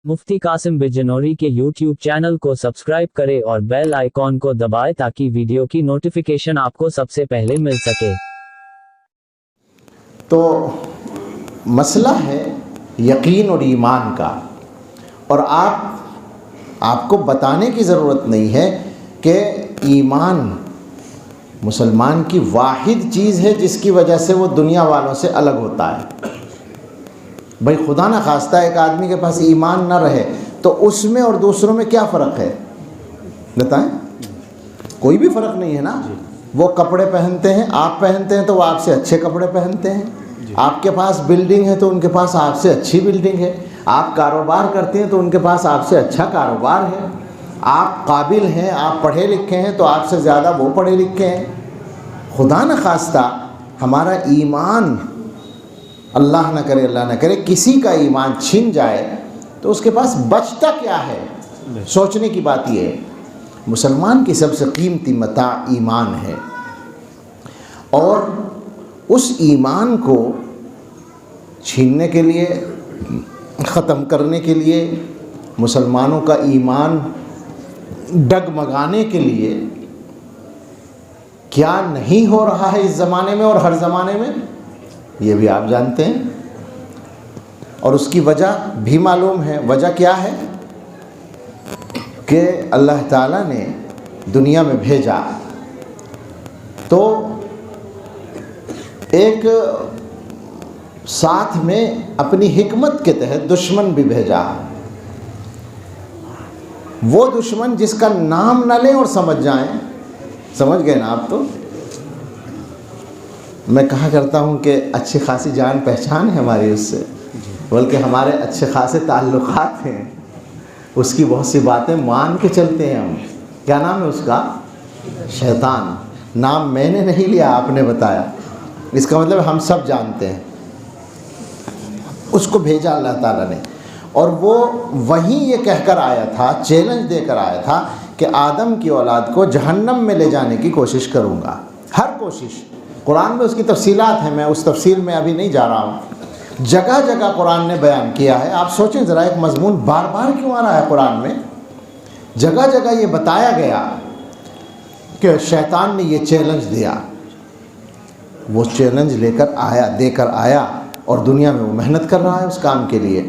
मुफ्ती कासिम बिजनौरी के YouTube channel को subscribe करें और बेल आइकॉन को दबाएं ताकि वीडियो की नोटिफिकेशन आपको सबसे पहले मिल सके। तो मसला है यकीन और ईमान का, और आपको बताने की ज़रूरत नहीं है कि ईमान मुसलमान की वाहिद चीज़ है जिसकी वजह से वो दुनिया वालों से अलग होता है। भाई खुदा ना खास्ता एक आदमी के पास ईमान ना रहे तो उसमें और दूसरों में क्या फ़र्क है बताएं? कोई भी फ़र्क नहीं है ना। वो कपड़े पहनते हैं, आप पहनते हैं तो वो आपसे अच्छे कपड़े पहनते हैं। आपके पास बिल्डिंग है तो उनके पास आपसे अच्छी बिल्डिंग है। आप कारोबार करते हैं तो उनके पास आपसे अच्छा कारोबार है। आप काबिल हैं, आप पढ़े लिखे हैं तो आपसे ज़्यादा वो पढ़े लिखे हैं। खुदा न खास्ता हमारा ईमान, अल्लाह न करे किसी का ईमान छिन जाए तो उसके पास बचता क्या है। सोचने की बात ये है, मुसलमान की सबसे कीमती मता ईमान है, और उस ईमान को छीनने के लिए, ख़त्म करने के लिए, मुसलमानों का ईमान डगमगाने के लिए क्या नहीं हो रहा है इस ज़माने में और हर ज़माने में, ये भी आप जानते हैं। और उसकी वजह भी मालूम है। वजह क्या है कि अल्लाह ताला ने दुनिया में भेजा तो एक साथ में अपनी हिकमत के तहत दुश्मन भी भेजा। वो दुश्मन जिसका नाम न लें और समझ जाएं, समझ गए ना आप? तो मैं कहा करता हूँ कि अच्छी खासी जान पहचान है हमारी उससे, बल्कि हमारे अच्छे खासे ताल्लुकात हैं। उसकी बहुत सी बातें मान के चलते हैं हम। क्या नाम है उसका? शैतान। नाम मैंने नहीं लिया, आपने बताया। इसका मतलब हम सब जानते हैं। उसको भेजा अल्लाह ताला ने, और वो वहीं ये कहकर आया था, चैलेंज देकर आया था कि आदम की औलाद को जहन्नम में ले जाने की कोशिश करूँगा, हर कोशिश। कुरान में उसकी तफसीलात हैं, मैं उस तफसील में अभी नहीं जा रहा हूँ। जगह जगह कुरान ने बयान किया है। आप सोचें ज़रा, एक मजमून बार बार क्यों आ रहा है कुरान में? जगह जगह ये बताया गया कि शैतान ने ये चैलेंज दिया। वो चैलेंज देकर आया और दुनिया में वो मेहनत कर रहा है उस काम के लिए।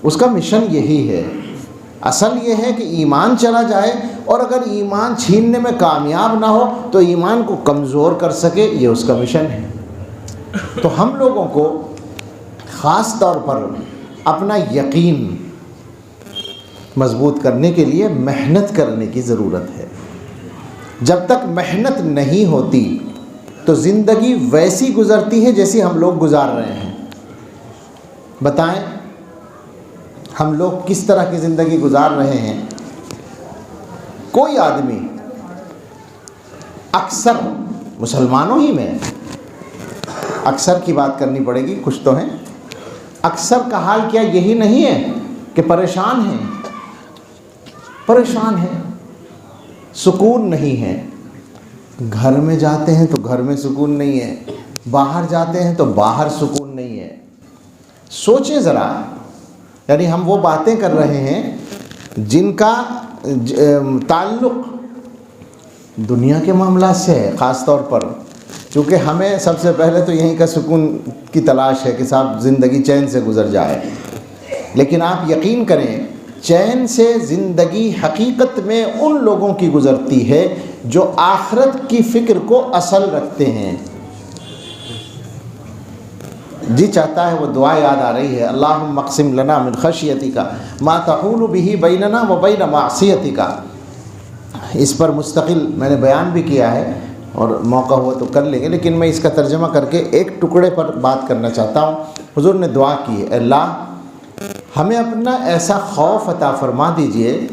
उसका मिशन यही है। असल ये है कि ईमान चला जाए, और अगर ईमान छीनने में कामयाब ना हो तो ईमान को कमज़ोर कर सके, ये उसका मिशन है। तो हम लोगों को ख़ास तौर पर अपना यकीन मज़बूत करने के लिए मेहनत करने की ज़रूरत है। जब तक मेहनत नहीं होती तो ज़िंदगी वैसी गुज़रती है जैसी हम लोग गुजार रहे हैं। बताएं, हम लोग किस तरह की ज़िंदगी गुजार रहे हैं? कोई आदमी, अक्सर मुसलमानों ही में, अक्सर की बात करनी पड़ेगी, कुछ तो हैं, अक्सर का हाल क्या यही नहीं है कि परेशान हैं, सुकून नहीं है। घर में जाते हैं तो घर में सुकून नहीं है, बाहर जाते हैं तो बाहर सुकून नहीं है। सोचें ज़रा, यानी हम वो बातें कर रहे हैं जिनका ताल्लुक़ दुनिया के मामला से है। ख़ास तौर पर चूँकि हमें सबसे पहले तो यहीं का सुकून की तलाश है कि साहब ज़िंदगी चैन से गुज़र जाए। लेकिन आप यकीन करें, चैन से ज़िंदगी हकीकत में उन लोगों की गुज़रती है जो आखिरत की फ़िक्र को असल रखते हैं। जी चाहता है वो दुआ याद आ रही है, अल्लाहुम्मा क़सिम लना मिन खशियतिका मा तहूलु बिही बैनना व बैन मासियतिका। इस पर मुस्तकिल मैंने बयान भी किया है और मौका हुआ तो कर लेंगे, लेकिन मैं इसका तर्जमा करके एक टुकड़े पर बात करना चाहता हूँ। हुज़ूर ने दुआ की है, अल्लाह हमें अपना ऐसा खौफ अता फरमा दीजिए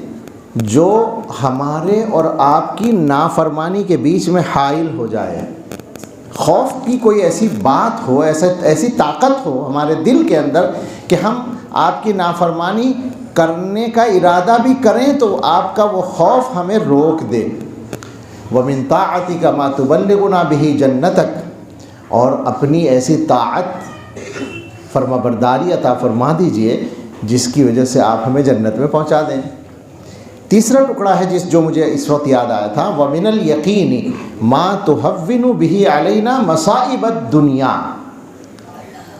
जो हमारे और आपकी नाफरमानी के बीच में हाइल हो जाए। खौफ की कोई ऐसी बात हो, ऐसी ताकत हो हमारे दिल के अंदर कि हम आपकी नाफरमानी करने का इरादा भी करें तो आपका वो खौफ हमें रोक दे। व मिन ताअतिका मा तुबल्लिगुना बिही जन्नतक, और अपनी ऐसी ताअत फरमाबरदारी अता फरमा दीजिए جس کی وجہ سے آپ ہمیں جنت میں پہنچا دیں۔ تیسرا ٹکڑا ہے جو مجھے اس وقت یاد آیا تھا، وَمِنَ الْيَقِينِ مَا تُهَوِّنُ بِهِ عَلَيْنَا مَصَائِبَ الدُّنْيَا،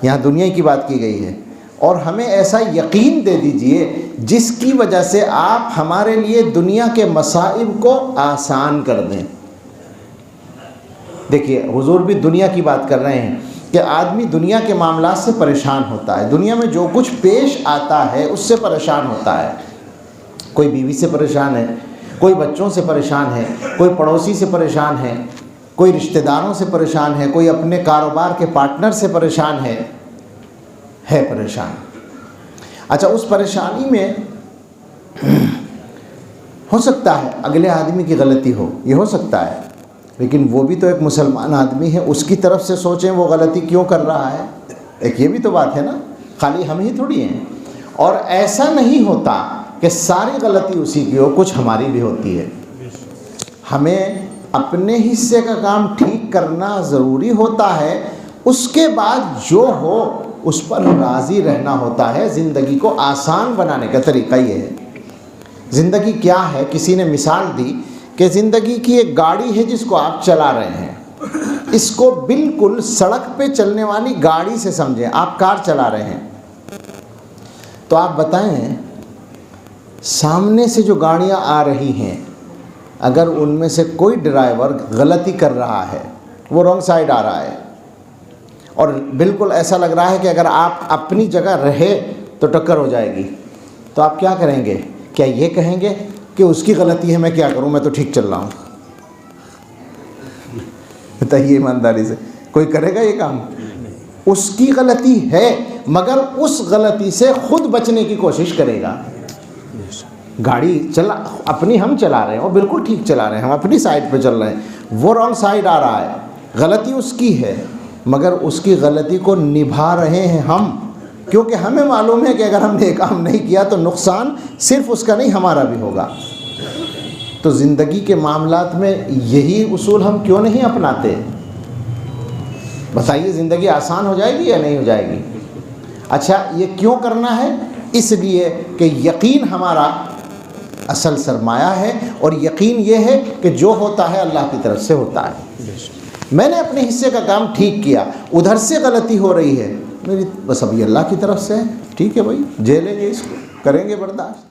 یہاں دنیا کی بات کی گئی ہے، اور ہمیں ایسا یقین دے دیجئے جس کی وجہ سے آپ ہمارے لیے دنیا کے مصائب کو آسان کر دیں۔ دیکھیے حضور بھی دنیا کی بات کر رہے ہیں کہ آدمی دنیا کے معاملات سے پریشان ہوتا ہے، دنیا میں جو کچھ پیش آتا ہے اس سے پریشان ہوتا ہے۔ کوئی بیوی سے پریشان ہے، کوئی بچوں سے پریشان ہے، کوئی پڑوسی سے پریشان ہے، کوئی رشتہ داروں سے پریشان ہے، کوئی اپنے کاروبار کے پارٹنر سے پریشان ہے پریشان۔ اچھا، اس پریشانی میں ہو سکتا ہے اگلے آدمی کی غلطی ہو، یہ ہو سکتا ہے، لیکن وہ بھی تو ایک مسلمان آدمی ہے، اس کی طرف سے سوچیں وہ غلطی کیوں کر رہا ہے، ایک یہ بھی تو بات ہے نا، خالی ہم ہی تھوڑی ہیں۔ اور ایسا نہیں ہوتا کہ ساری غلطی اسی کی ہو، کچھ ہماری بھی ہوتی ہے۔ ہمیں اپنے حصے کا کام ٹھیک کرنا ضروری ہوتا ہے، اس کے بعد جو ہو اس پر راضی رہنا ہوتا ہے۔ زندگی کو آسان بنانے کا طریقہ یہ ہے۔ زندگی کیا ہے؟ کسی نے مثال دی کہ زندگی کی ایک گاڑی ہے جس کو آپ چلا رہے ہیں، اس کو بالکل سڑک پہ چلنے والی گاڑی سے سمجھیں، آپ کار چلا رہے ہیں، تو آپ بتائیں سامنے سے جو گاڑیاں آ رہی ہیں، اگر ان میں سے کوئی ڈرائیور غلطی کر رہا ہے، وہ رانگ سائڈ آ رہا ہے، اور بالکل ایسا لگ رہا ہے کہ اگر آپ اپنی جگہ رہے تو ٹکر ہو جائے گی، تو آپ کیا کریں گے؟ کیا یہ کہیں گے کہ اس کی غلطی ہے، میں کیا کروں، میں تو ٹھیک چل رہا ہوں؟ بتائیے ایمانداری سے، کوئی کرے گا یہ کام؟ اس کی غلطی ہے، مگر اس غلطی سے خود بچنے کی کوشش کرے گا۔ گاڑی اپنی ہم چلا رہے ہیں، وہ بالکل ٹھیک چلا رہے ہیں، ہم اپنی سائڈ پہ چل رہے ہیں، وہ رانگ سائڈ آ رہا ہے، غلطی اس کی ہے، مگر اس کی غلطی کو نبھا رہے ہیں ہم، کیونکہ ہمیں معلوم ہے کہ اگر ہم نے یہ کام نہیں کیا تو نقصان صرف اس کا نہیں ہمارا بھی ہوگا۔ تو زندگی کے معاملات میں یہی اصول ہم کیوں نہیں اپناتے؟ بتائیے، زندگی آسان ہو جائے گی یا نہیں ہو جائے گی؟ اچھا، یہ کیوں کرنا ہے؟ اس لیے کہ یقین ہمارا اصل سرمایہ ہے، اور یقین یہ ہے کہ جو ہوتا ہے اللہ کی طرف سے ہوتا ہے۔ میں نے اپنے حصے کا کام ٹھیک کیا، ادھر سے غلطی ہو رہی ہے، میری بس ابھی اللہ کی طرف سے ہے، ٹھیک ہے بھائی، جھیلیں گے، اس کو کریں گے برداشت۔